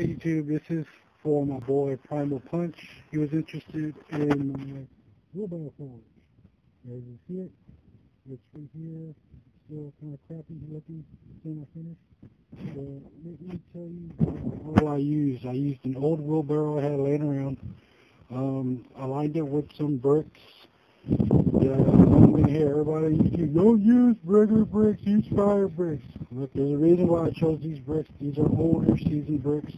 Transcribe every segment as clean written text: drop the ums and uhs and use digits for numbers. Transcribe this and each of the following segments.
Hey YouTube, this is for my boy Primal Punch. He was interested in my wheelbarrow forge. As you see it, it's right here, still kind of crappy looking, still not finished. So let me tell you what I used. I used an old wheelbarrow I had laying around. I lined it with some bricks. I'm going to hear everybody, you don't use regular bricks, use fire bricks. Look, there's a reason why I chose these bricks. These are older seasoned bricks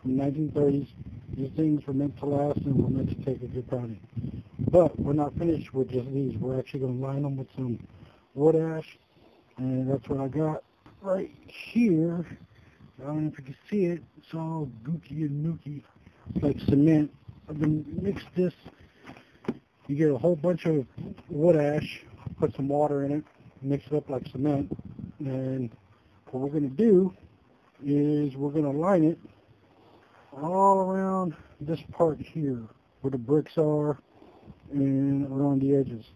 from the 1930s. These things were meant to last and were meant to take a good pounding. But we're not finished with just these. We're actually going to line them with some wood ash, and that's what I got right here. I don't know if you can see it. It's all gooky and nooky. It's like cement. I've been mixed this. You get a whole bunch of wood ash, put some water in it, mix it up like cement, and what we're going to do is we're going to line it all around this part here where the bricks are and around the edges.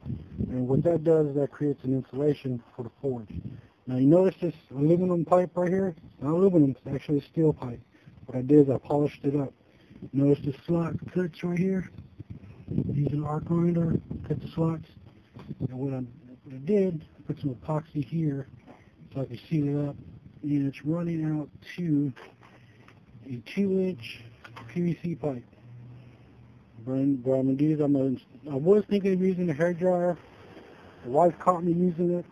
And what that does is that creates an insulation for the forge. Now you notice this aluminum pipe right here? Not aluminum, it's actually a steel pipe. What I did is I polished it up. Notice the slot cuts right here? Use an arc grinder, cut the slots. And what I did, put some epoxy here so I can seal it up. And it's running out to a 2-inch PVC pipe. What I'm going to do is I was thinking of using a hair dryer. The wife caught me using it,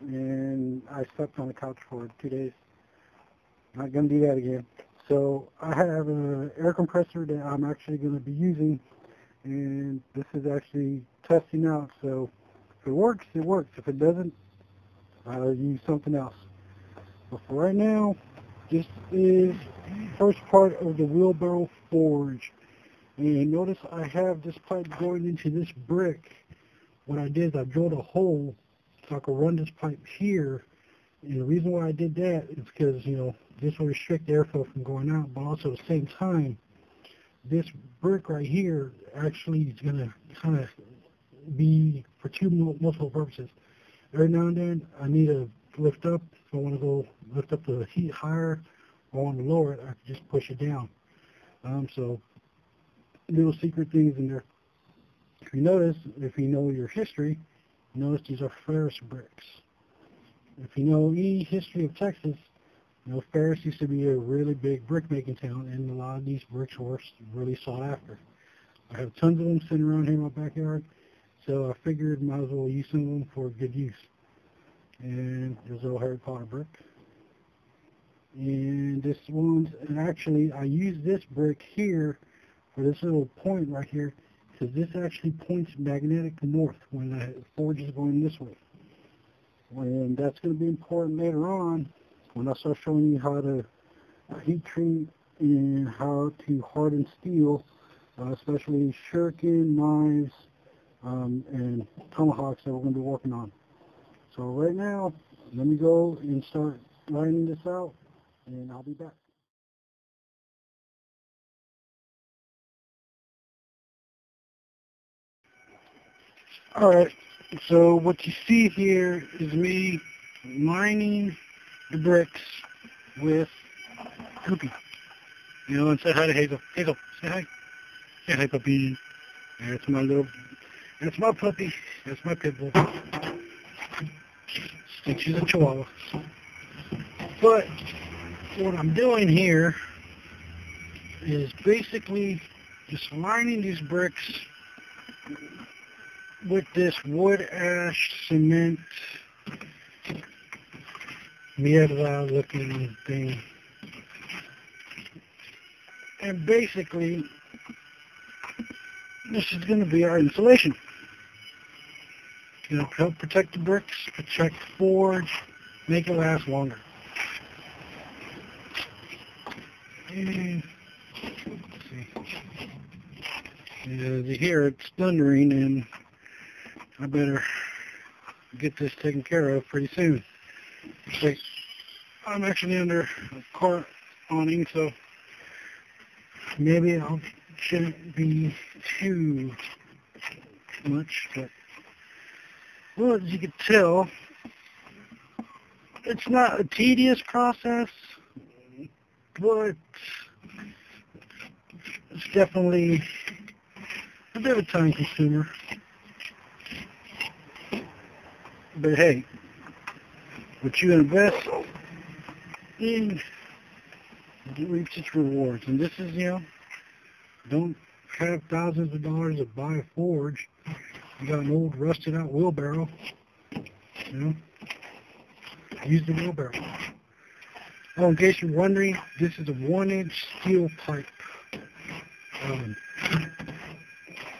and I slept on the couch for 2 days. Not going to do that again. So I have an air compressor that I'm actually going to be using, and this is actually testing out. So if it works, it works. If it doesn't, I'll use something else. But for right now, this is the first part of the wheelbarrow forge. And notice I have this pipe going into this brick. What I did is I drilled a hole so I could run this pipe here. And the reason why I did that is because, this will restrict airflow from going out, but also at the same time, this brick right here actually is going to kind of be for multiple purposes. Every now and then, I need to lift up. If I want to go lift up the heat higher, or I want to lower it, I can just push it down. So little secret things in there. If you notice, if you know your history, you notice these are Ferris bricks. If you know any history of Texas, Ferris used to be a really big brick making town, and a lot of these bricks were really sought after. I have tons of them sitting around here in my backyard, so I figured might as well use some of them for good use. And there's a little Harry Potter brick. And this one's, and actually I use this brick here for this little point right here, because this actually points magnetic north when the forge is going this way. And that's going to be important later on when I start showing you how to heat treat and how to harden steel, especially shuriken, knives, and tomahawks that we're going to be working on. So right now, let me go and start lining this out, and I'll be back. Alright, so what you see here is me lining the bricks with Goopy. And say hi to Hazel. Hazel, say hi. Say hi, puppy. That's my puppy. That's my pit bull. I think she's a chihuahua. But what I'm doing here is basically just lining these bricks with this wood ash cement Mierda looking thing. And basically this is going to be our insulation. Help protect the bricks, protect the forge, make it last longer. And let's see. As you hear, it's thundering, and I better get this taken care of pretty soon. Okay. I'm actually under a car awning, so maybe it shouldn't be too much, but well, as you can tell, it's not a tedious process, but it's definitely a bit of a time consumer. But hey, what you invest in, it reaps its rewards. And this is, don't have thousands of dollars to buy a forge. You got an old rusted out wheelbarrow, use the wheelbarrow. Oh, in case you're wondering, this is a 1-inch steel pipe.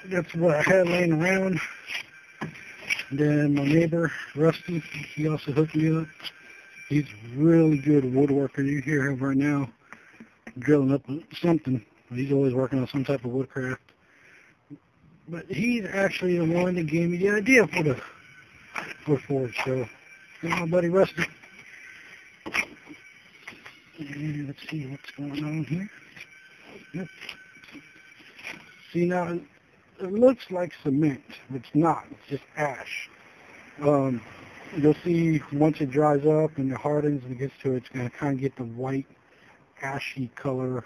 That's what I had laying around. And then my neighbor, Rusty, he also hooked me up. He's really good woodworker. You hear him right now drilling up something. He's always working on some type of woodcraft. But he's actually the one that gave me the idea for the forge. So, my buddy Rusty. And let's see what's going on here. Yep. See, now, it looks like cement. It's not. It's just ash. You'll see once it dries up and it hardens and it gets to it, it's going to kind of get the white, ashy color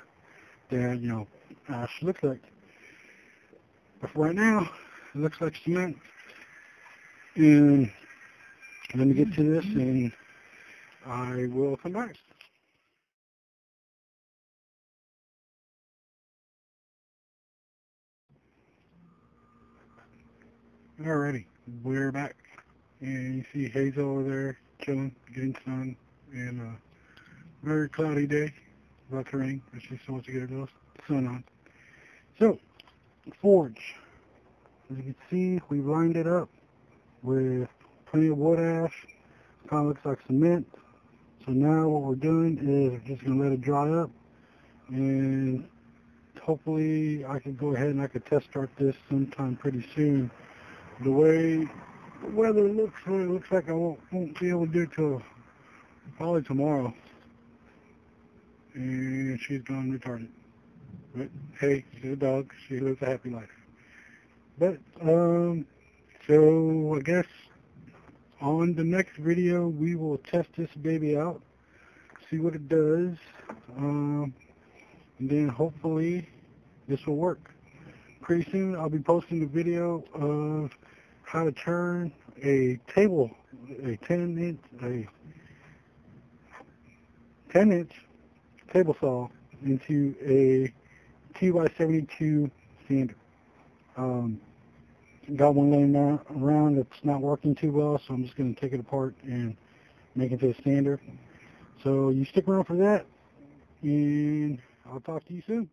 that, ash looks like. But for right now, it looks like cement. And let me get to this and I will come back. Alrighty, we're back. And you see Hazel over there chilling, getting sun, and a very cloudy day, about to rain, but she's supposed to get her sun on. So, forge. As you can see, we've lined it up with plenty of wood ash. Kind of looks like cement. So now what we're doing is we're just going to let it dry up, and hopefully I can go ahead and I can test start this sometime pretty soon. The way the weather looks, it looks like I won't be able to do it till probably tomorrow. And she's gone retarded. But hey, she's a dog. She lives a happy life. But so I guess on the next video we will test this baby out, see what it does, and then hopefully this will work. Pretty soon I'll be posting a video of how to turn a 10-inch table saw into a TY72 sander. Got one laying around that's not working too well, so I'm just going to take it apart and make it into a sander. So you stick around for that, and I'll talk to you soon.